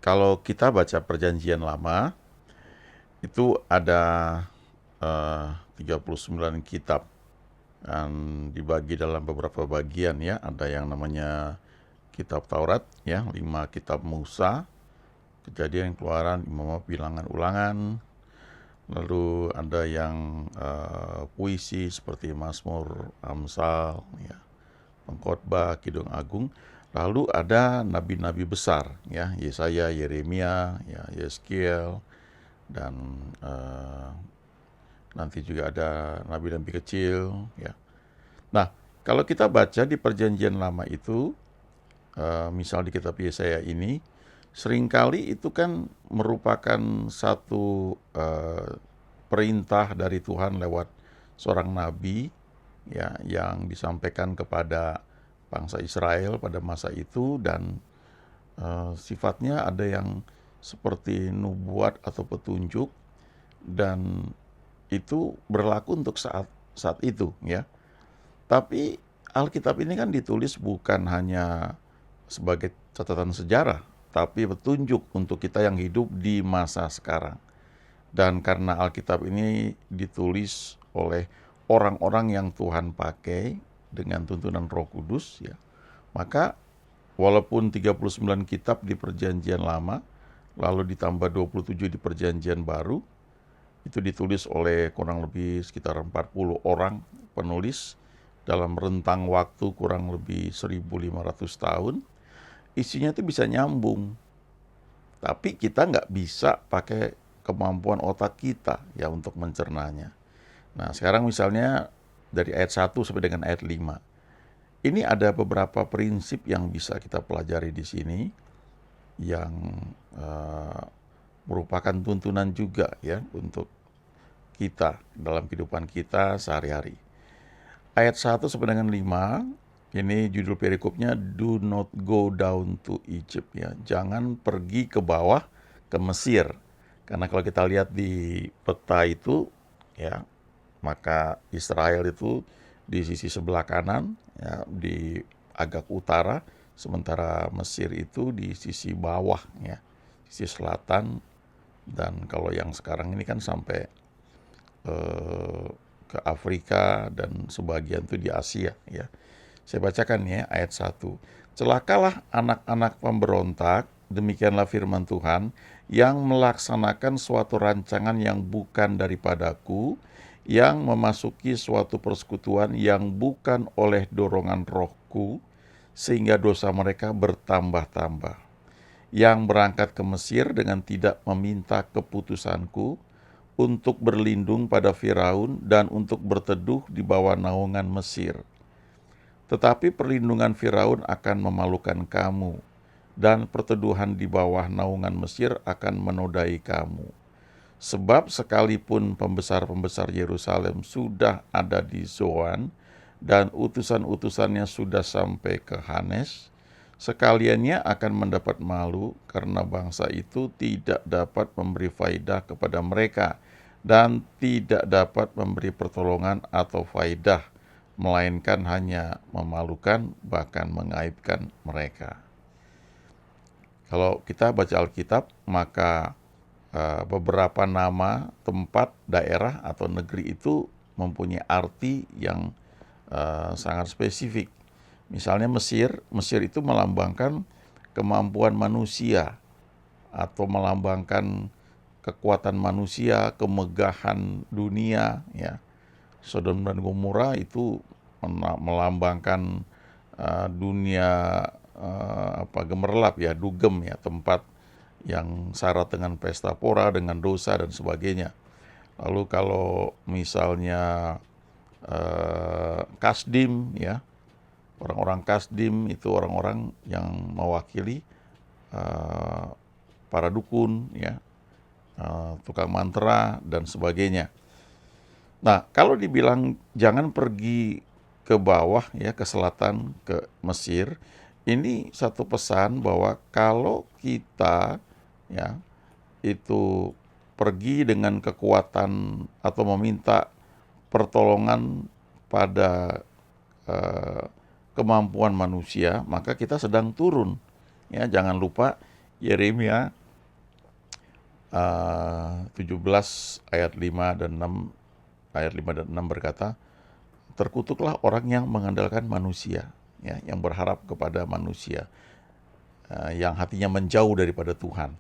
Kalau kita baca Perjanjian Lama, itu ada 39 kitab dan dibagi dalam beberapa bagian ya. Ada yang namanya kitab Taurat ya, 5 kitab Musa, Kejadian, Keluaran, Imamat, Bilangan, Ulangan. Lalu ada yang puisi seperti Mazmur, Amsal, ya, Pengkhotbah, Kidung Agung. Lalu ada nabi-nabi besar ya, Yesaya, Yeremia, ya, Yeskiel, dan nanti juga ada nabi-nabi kecil ya. Nah, kalau kita baca di Perjanjian Lama itu, misal di kitab Yesaya ini, seringkali itu kan merupakan satu perintah dari Tuhan lewat seorang nabi ya, yang disampaikan kepada bangsa Israel pada masa itu, dan sifatnya ada yang seperti nubuat atau petunjuk, dan itu berlaku untuk saat itu ya. Tapi Alkitab ini kan ditulis bukan hanya sebagai catatan sejarah, tapi petunjuk untuk kita yang hidup di masa sekarang. Dan karena Alkitab ini ditulis oleh orang-orang yang Tuhan pakai dengan tuntunan Roh Kudus ya, maka walaupun 39 kitab di Perjanjian Lama, lalu ditambah 27 di Perjanjian Baru, itu ditulis oleh kurang lebih sekitar 40 orang penulis dalam rentang waktu kurang lebih 1.500 tahun. Isinya itu bisa nyambung, tapi kita nggak bisa pakai kemampuan otak kita ya untuk mencernanya. Nah, sekarang misalnya dari ayat 1 sampai dengan ayat 5. Ini ada beberapa prinsip yang bisa kita pelajari di sini yang merupakan tuntunan juga ya untuk kita dalam kehidupan kita sehari-hari. Ayat 1 sampai dengan 5, ini judul perikopnya Do Not Go Down to Egypt ya. Jangan pergi ke bawah ke Mesir. Karena kalau kita lihat di peta itu ya, maka Israel itu di sisi sebelah kanan ya, di agak utara, sementara Mesir itu di sisi bawah ya, sisi selatan. Dan kalau yang sekarang ini kan sampai ke Afrika dan sebagian itu di Asia ya. Saya bacakan ya ayat 1. Celakalah anak-anak pemberontak, demikianlah firman Tuhan, yang melaksanakan suatu rancangan yang bukan daripadaku, yang memasuki suatu persekutuan yang bukan oleh dorongan rohku, sehingga dosa mereka bertambah-tambah. Yang berangkat ke Mesir dengan tidak meminta keputusanku, untuk berlindung pada Firaun dan untuk berteduh di bawah naungan Mesir. Tetapi perlindungan Firaun akan memalukan kamu, dan perteduhan di bawah naungan Mesir akan menodai kamu. Sebab sekalipun pembesar-pembesar Yerusalem sudah ada di Zoan, dan utusan-utusannya sudah sampai ke Hanes, sekaliannya akan mendapat malu karena bangsa itu tidak dapat memberi faidah kepada mereka dan tidak dapat memberi pertolongan atau faidah, melainkan hanya memalukan bahkan mengaibkan mereka. Kalau kita baca Alkitab, maka beberapa nama tempat, daerah atau negeri itu mempunyai arti yang sangat spesifik. Misalnya Mesir itu melambangkan kemampuan manusia atau melambangkan kekuatan manusia, kemegahan dunia ya. Sodom dan Gomora itu melambangkan dunia gemerlap ya, dugem ya, tempat yang syarat dengan pesta pora, dengan dosa dan sebagainya. Lalu kalau misalnya Kasdim ya, orang-orang Kasdim itu orang-orang yang mewakili para dukun ya, tukang mantra dan sebagainya. Nah, kalau dibilang jangan pergi ke bawah ya, ke selatan, ke Mesir, ini satu pesan bahwa kalau kita ya itu pergi dengan kekuatan atau meminta pertolongan pada kemampuan manusia, maka kita sedang turun. Ya, jangan lupa Yeremia 17 ayat 5 dan 6, ayat 5 dan 6 berkata, terkutuklah orang yang mengandalkan manusia, ya, yang berharap kepada manusia, yang hatinya menjauh daripada Tuhan.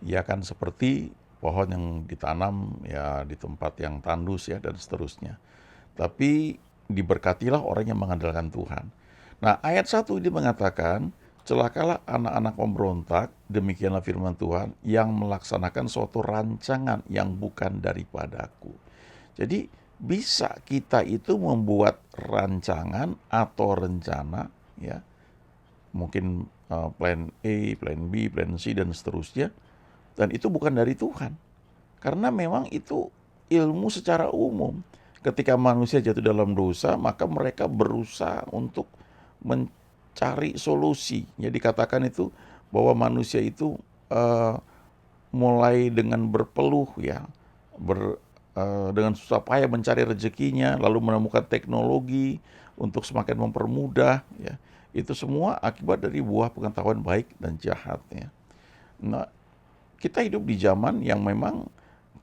Ia akan seperti pohon yang ditanam ya di tempat yang tandus ya dan seterusnya. Tapi diberkatilah orang yang mengandalkan Tuhan. Nah, ayat 1 ini mengatakan, celakalah anak-anak pemberontak, demikianlah firman Tuhan, yang melaksanakan suatu rancangan yang bukan daripadaku. Jadi, bisa kita itu membuat rancangan atau rencana, ya, mungkin plan A, plan B, plan C, dan seterusnya, dan itu bukan dari Tuhan. Karena memang itu ilmu secara umum. Ketika manusia jatuh dalam dosa, maka mereka berusaha untuk mencari solusi. Jadi katakan itu bahwa manusia itu mulai dengan berpeluh ya, dengan susah payah mencari rezekinya, lalu menemukan teknologi untuk semakin mempermudah ya. Itu semua akibat dari buah pengetahuan baik dan jahat ya. Nah, kita hidup di zaman yang memang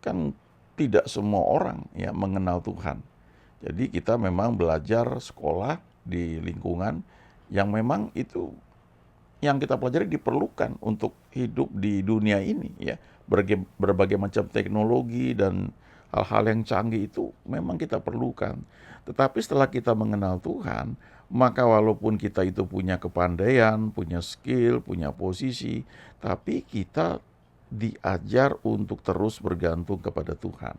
kan tidak semua orang ya mengenal Tuhan. Jadi kita memang belajar sekolah di lingkungan yang memang itu yang kita pelajari diperlukan untuk hidup di dunia ini ya. Berbagai macam teknologi dan hal-hal yang canggih itu memang kita perlukan. Tetapi setelah kita mengenal Tuhan, maka walaupun kita itu punya kepandaian, punya skill, punya posisi, tapi kita diajar untuk terus bergantung kepada Tuhan.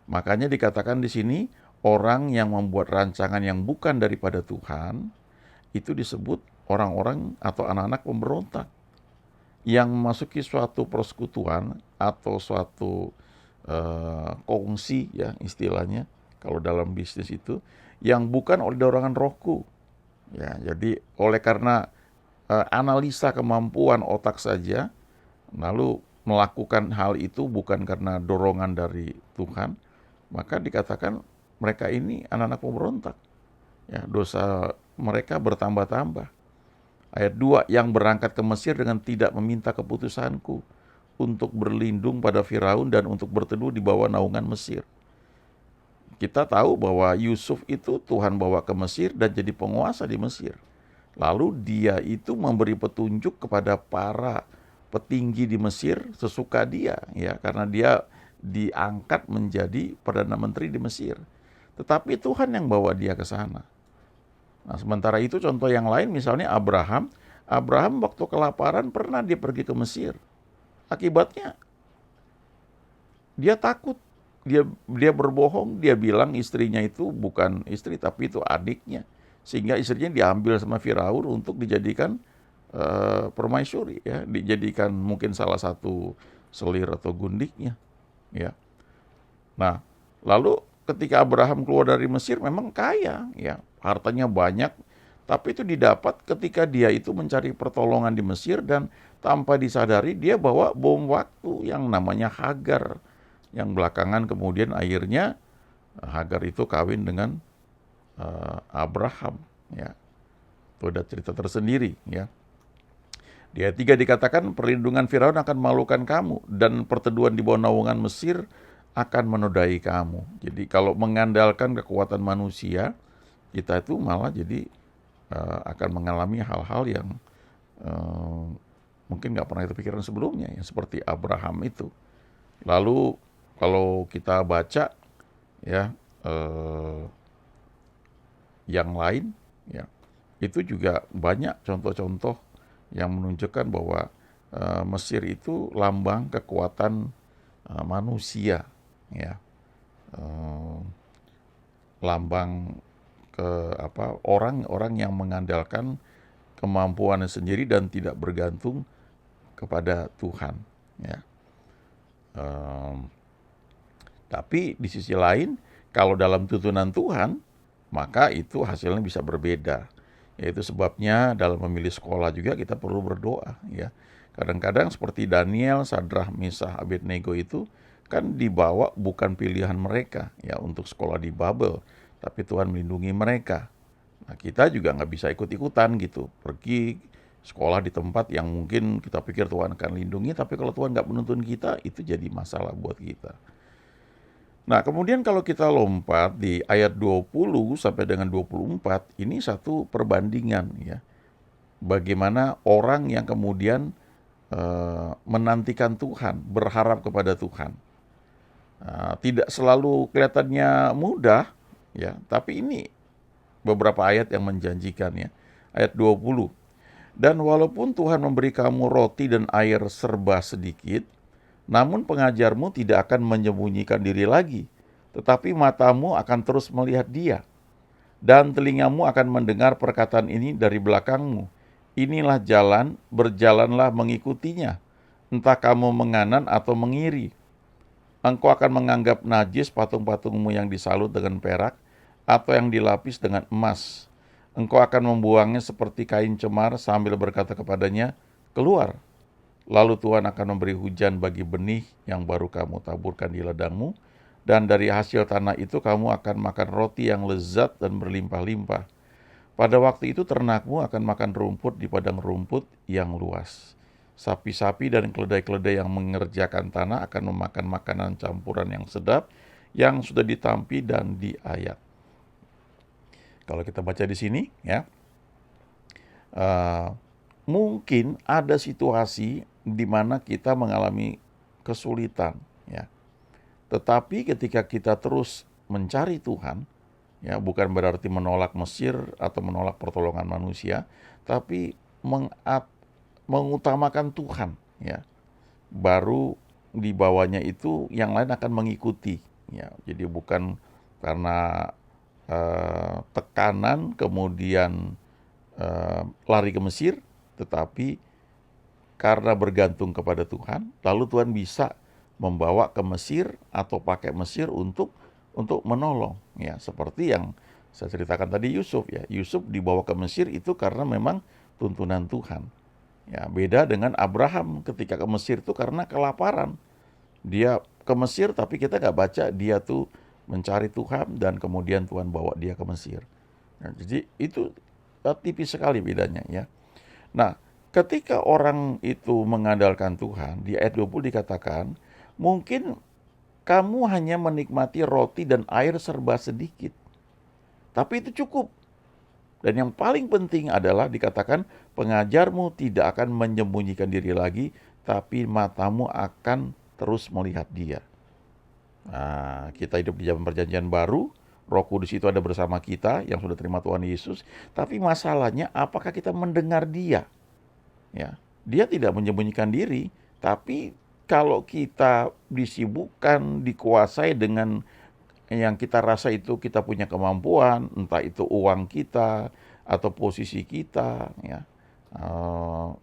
Makanya dikatakan di sini, orang yang membuat rancangan yang bukan daripada Tuhan, itu disebut orang-orang atau anak-anak pemberontak yang memasuki suatu persekutuan atau suatu kongsi ya istilahnya kalau dalam bisnis itu yang bukan oleh dorongan rohku ya. Jadi oleh karena analisa kemampuan otak saja lalu melakukan hal itu bukan karena dorongan dari Tuhan, maka dikatakan mereka ini anak-anak pemberontak ya, dosa mereka bertambah-tambah. Ayat 2, yang berangkat ke Mesir dengan tidak meminta keputusanku untuk berlindung pada Firaun dan untuk berteduh di bawah naungan Mesir. Kita tahu bahwa Yusuf itu Tuhan bawa ke Mesir dan jadi penguasa di Mesir. Lalu dia itu memberi petunjuk kepada para petinggi di Mesir sesuka dia ya, karena dia diangkat menjadi Perdana Menteri di Mesir. Tetapi Tuhan yang bawa dia ke sana. Nah, sementara itu contoh yang lain misalnya Abraham waktu kelaparan pernah dia pergi ke Mesir. Akibatnya dia takut, dia berbohong, dia bilang istrinya itu bukan istri tapi itu adiknya. Sehingga istrinya diambil sama Firaun untuk dijadikan permaisuri ya, dijadikan mungkin salah satu selir atau gundiknya ya. Nah, lalu ketika Abraham keluar dari Mesir memang kaya ya, hartanya banyak, tapi itu didapat ketika dia itu mencari pertolongan di Mesir dan tanpa disadari dia bawa bom waktu yang namanya Hagar, yang belakangan kemudian akhirnya Hagar itu kawin dengan Abraham ya. Itu ada cerita tersendiri ya. Di ayat 3 dikatakan perlindungan Firaun akan memalukan kamu dan perteduhan di bawah naungan Mesir akan menodai kamu. Jadi kalau mengandalkan kekuatan manusia, kita itu malah jadi akan mengalami hal-hal yang mungkin nggak pernah kita pikirkan sebelumnya, ya seperti Abraham itu. Lalu kalau kita baca ya yang lain, ya itu juga banyak contoh-contoh yang menunjukkan bahwa Mesir itu lambang kekuatan manusia, ya, lambang orang-orang yang mengandalkan kemampuannya sendiri dan tidak bergantung kepada Tuhan, ya. Tapi di sisi lain, kalau dalam tuntunan Tuhan, maka itu hasilnya bisa berbeda. Yaitu sebabnya dalam memilih sekolah juga kita perlu berdoa, ya. Kadang-kadang seperti Daniel, Sadrah, Mesah, Abednego itu kan dibawa bukan pilihan mereka ya untuk sekolah di Babel, tapi Tuhan melindungi mereka. Nah, kita juga nggak bisa ikut-ikutan gitu, pergi Sekolah di tempat yang mungkin kita pikir Tuhan akan lindungi, tapi kalau Tuhan nggak menuntun kita, itu jadi masalah buat kita. Nah, kemudian kalau kita lompat di ayat 20 sampai dengan 24, ini satu perbandingan ya. Bagaimana orang yang kemudian menantikan Tuhan, berharap kepada Tuhan. Tidak selalu kelihatannya mudah, ya, tapi ini beberapa ayat yang menjanjikan ya. Ayat 20. Dan walaupun Tuhan memberi kamu roti dan air serba sedikit, namun pengajarmu tidak akan menyembunyikan diri lagi, tetapi matamu akan terus melihat Dia, dan telingamu akan mendengar perkataan ini dari belakangmu. Inilah jalan, berjalanlah mengikutinya. Entah kamu menganan atau mengiri. Engkau akan menganggap najis patung-patungmu yang disalut dengan perak, atau yang dilapis dengan emas. Engkau akan membuangnya seperti kain cemar sambil berkata kepadanya, keluar. Lalu Tuhan akan memberi hujan bagi benih yang baru kamu taburkan di ladangmu, dan dari hasil tanah itu kamu akan makan roti yang lezat dan berlimpah-limpah. Pada waktu itu ternakmu akan makan rumput di padang rumput yang luas. Sapi-sapi dan keledai-keledai yang mengerjakan tanah akan memakan makanan campuran yang sedap, yang sudah ditampi dan diayak. Kalau kita baca di sini, ya, mungkin ada situasi di mana kita mengalami kesulitan, ya. Tetapi ketika kita terus mencari Tuhan, ya, bukan berarti menolak Mesir atau menolak pertolongan manusia, tapi mengutamakan Tuhan, ya. Baru di bawahnya itu yang lain akan mengikuti, ya. Jadi bukan karena tekanan kemudian lari ke Mesir, tetapi karena bergantung kepada Tuhan, lalu Tuhan bisa membawa ke Mesir atau pakai Mesir untuk menolong, ya, seperti yang saya ceritakan tadi Yusuf, ya. Yusuf dibawa ke Mesir itu karena memang tuntunan Tuhan. Ya, beda dengan Abraham ketika ke Mesir itu karena kelaparan. Dia ke Mesir tapi kita nggak baca dia tuh mencari Tuhan dan kemudian Tuhan bawa dia ke Mesir. Nah, jadi itu tipis sekali bedanya, ya. Nah, ketika orang itu mengandalkan Tuhan, di ayat 20 dikatakan, mungkin kamu hanya menikmati roti dan air serba sedikit. Tapi itu cukup. Dan yang paling penting adalah dikatakan pengajarmu tidak akan menyembunyikan diri lagi, tapi matamu akan terus melihat Dia. Nah, kita hidup di zaman perjanjian baru, Roh Kudus itu ada bersama kita yang sudah terima Tuhan Yesus, tapi masalahnya apakah kita mendengar Dia? Ya, Dia tidak menyembunyikan diri, tapi kalau kita disibukkan, dikuasai dengan yang kita rasa itu kita punya kemampuan, entah itu uang kita atau posisi kita, ya.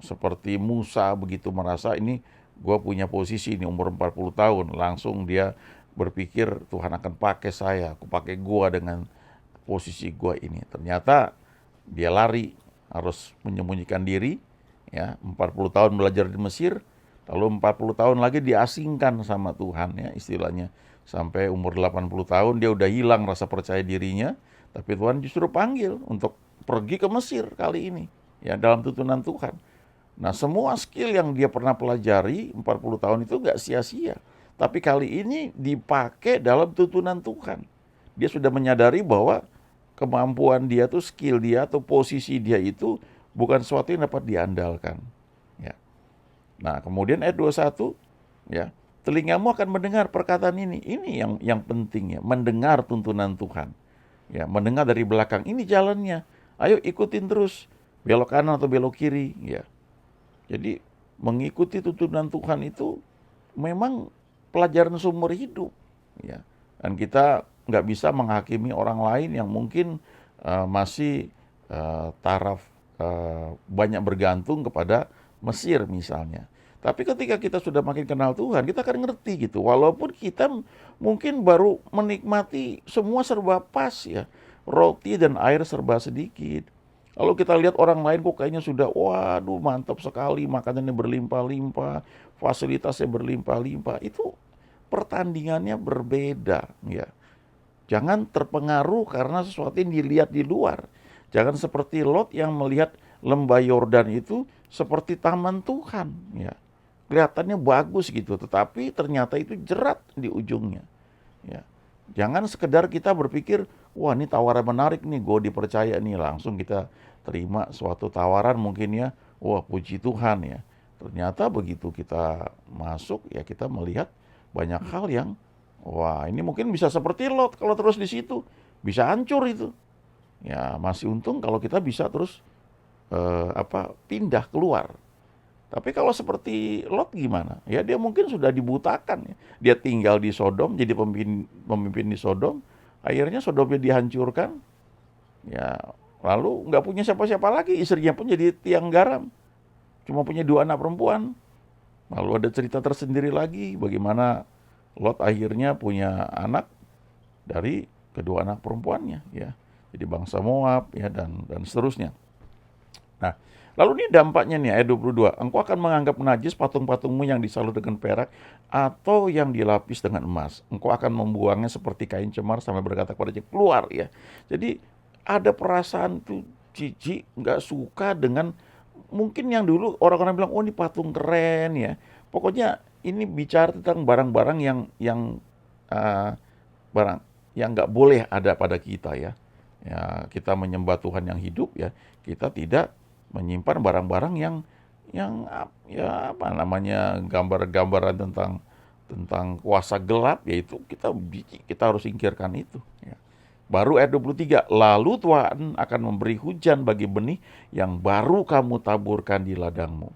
Seperti Musa begitu merasa ini gue punya posisi ini umur 40 tahun, langsung dia berpikir Tuhan akan pakai saya, aku pakai gue dengan posisi gue ini. Ternyata dia lari, harus menyembunyikan diri, ya, 40 tahun belajar di Mesir, lalu 40 tahun lagi diasingkan sama Tuhan, ya, istilahnya. Sampai umur 80 tahun dia udah hilang rasa percaya dirinya, tapi Tuhan justru panggil untuk pergi ke Mesir kali ini, ya, dalam tuntunan Tuhan. Nah, semua skill yang dia pernah pelajari 40 tahun itu nggak sia-sia, tapi kali ini dipakai dalam tuntunan Tuhan. Dia sudah menyadari bahwa kemampuan dia tuh, skill dia atau posisi dia itu bukan sesuatu yang dapat diandalkan, ya. Nah, kemudian ayat 21, ya, telingamu akan mendengar perkataan ini. Ini yang penting, ya, mendengar tuntunan Tuhan. Ya, mendengar dari belakang, ini jalannya. Ayo ikutin terus, belok kanan atau belok kiri, ya. Jadi mengikuti tuntunan Tuhan itu memang pelajaran seumur hidup, ya. Dan kita nggak bisa menghakimi orang lain yang mungkin masih taraf banyak bergantung kepada Mesir misalnya. Tapi ketika kita sudah makin kenal Tuhan, kita akan ngerti gitu. Walaupun kita mungkin baru menikmati semua serba pas, ya. Roti dan air serba sedikit. Lalu kita lihat orang lain kok kayaknya sudah, waduh mantap sekali, makanannya berlimpah-limpah, fasilitasnya berlimpah-limpah. Itu pertandingannya berbeda, ya. Jangan terpengaruh karena sesuatu yang dilihat di luar. Jangan seperti Lot yang melihat lembah Yordan itu seperti taman Tuhan, ya. Kelihatannya bagus gitu, tetapi ternyata itu jerat di ujungnya, ya. Jangan sekedar kita berpikir, wah ini tawaran menarik nih, gue dipercaya nih, langsung kita terima suatu tawaran mungkin ya, wah puji Tuhan ya. Ternyata begitu kita masuk ya kita melihat banyak hal yang, wah ini mungkin bisa seperti Lot kalau terus di situ, bisa hancur itu. Ya masih untung kalau kita bisa terus pindah keluar. Tapi kalau seperti Lot gimana? Ya dia mungkin sudah dibutakan ya. Dia tinggal di Sodom, jadi pemimpin di Sodom, akhirnya Sodomnya dihancurkan. Ya, lalu nggak punya siapa-siapa lagi, istrinya pun jadi tiang garam. Cuma punya 2 anak perempuan. Lalu ada cerita tersendiri lagi bagaimana Lot akhirnya punya anak dari kedua anak perempuannya ya. Jadi bangsa Moab ya dan seterusnya. Nah, lalu ini dampaknya nih ayat 22. Engkau akan menganggap najis patung-patungmu yang disalut dengan perak atau yang dilapis dengan emas. Engkau akan membuangnya seperti kain cemar sampai berkata kepadanya, keluar ya. Jadi ada perasaan tuh jijik, nggak suka dengan mungkin yang dulu orang-orang bilang, oh ini patung keren ya. Pokoknya ini bicara tentang barang-barang yang uh, barang yang nggak boleh ada pada kita ya. Ya, kita menyembah Tuhan yang hidup ya. Kita tidak menyimpan barang-barang yang ya apa namanya gambar-gambaran tentang kuasa gelap, yaitu kita harus singkirkan itu ya. Baru ayat 23, lalu Tuhan akan memberi hujan bagi benih yang baru kamu taburkan di ladangmu.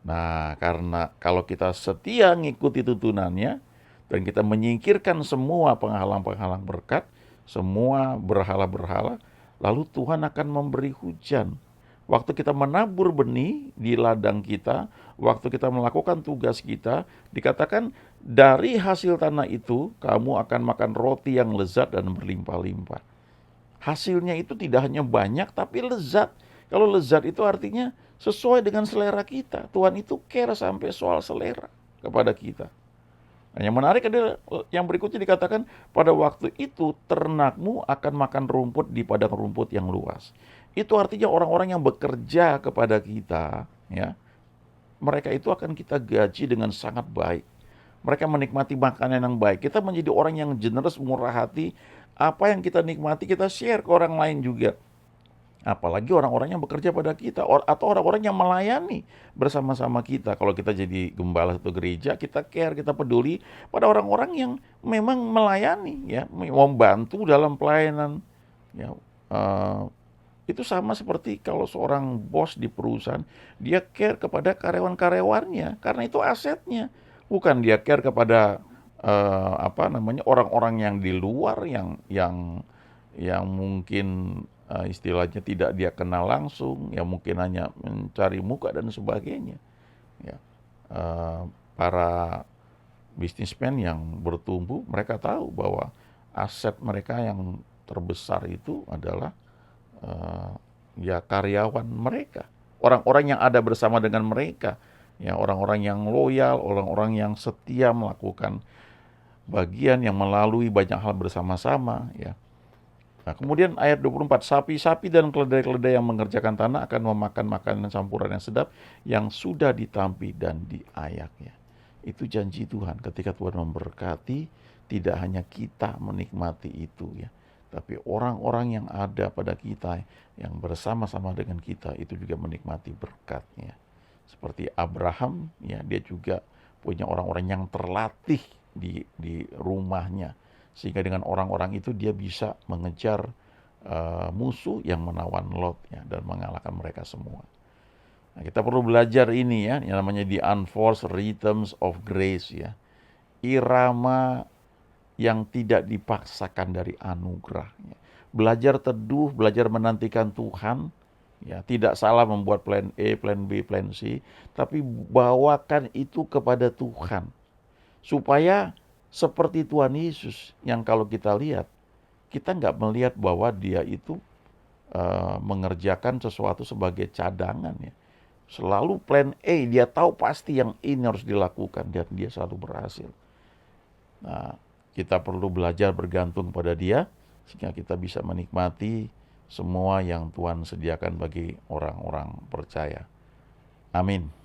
Nah, karena kalau kita setia ngikuti tuntunannya dan kita menyingkirkan semua penghalang-penghalang berkat, semua berhala-berhala, lalu Tuhan akan memberi hujan. Waktu kita menabur benih di ladang kita, waktu kita melakukan tugas kita, dikatakan dari hasil tanah itu kamu akan makan roti yang lezat dan berlimpah-limpah. Hasilnya itu tidak hanya banyak tapi lezat. Kalau lezat itu artinya sesuai dengan selera kita. Tuhan itu care sampai soal selera kepada kita. Nah, yang menarik adalah yang berikutnya dikatakan pada waktu itu ternakmu akan makan rumput di padang rumput yang luas. Itu artinya orang-orang yang bekerja kepada kita, ya, mereka itu akan kita gaji dengan sangat baik. Mereka menikmati makanan yang baik. Kita menjadi orang yang generous, murah hati. Apa yang kita nikmati kita share ke orang lain juga. Apalagi orang-orang yang bekerja pada kita atau orang-orang yang melayani bersama-sama kita. Kalau kita jadi gembala satu gereja, kita care, kita peduli pada orang-orang yang memang melayani, ya, membantu dalam pelayanan. Ya, itu sama seperti kalau seorang bos di perusahaan, dia care kepada karyawan-karyawannya karena itu asetnya. Bukan dia care kepada orang-orang yang di luar yang mungkin istilahnya tidak dia kenal langsung, ya mungkin hanya mencari muka dan sebagainya. Ya, para bisnismen yang bertumbuh, mereka tahu bahwa aset mereka yang terbesar itu adalah ya karyawan mereka, orang-orang yang ada bersama dengan mereka, ya orang-orang yang loyal, orang-orang yang setia melakukan bagian yang melalui banyak hal bersama-sama, ya. Nah, kemudian ayat 24, sapi-sapi dan keledai-keledai yang mengerjakan tanah akan memakan makanan campuran yang sedap yang sudah ditampi dan diayaknya. Itu janji Tuhan ketika Tuhan memberkati, tidak hanya kita menikmati itu ya, tapi orang-orang yang ada pada kita, yang bersama-sama dengan kita itu juga menikmati berkatnya. Seperti Abraham, ya dia juga punya orang-orang yang terlatih di rumahnya. Sehingga dengan orang-orang itu dia bisa mengejar musuh yang menawan Lot ya, dan mengalahkan mereka semua. Nah, kita perlu belajar ini ya, yang namanya the unforced rhythms of grace ya. Irama yang tidak dipaksakan dari anugerah. Ya. Belajar teduh, belajar menantikan Tuhan. Ya, tidak salah membuat plan A, plan B, plan C, tapi bawakan itu kepada Tuhan. Supaya seperti Tuhan Yesus yang kalau kita lihat, kita nggak melihat bahwa dia itu mengerjakan sesuatu sebagai cadangan ya. Selalu plan A, dia tahu pasti yang ini harus dilakukan dan dia selalu berhasil. Nah, kita perlu belajar bergantung pada dia sehingga kita bisa menikmati semua yang Tuhan sediakan bagi orang-orang percaya. Amin.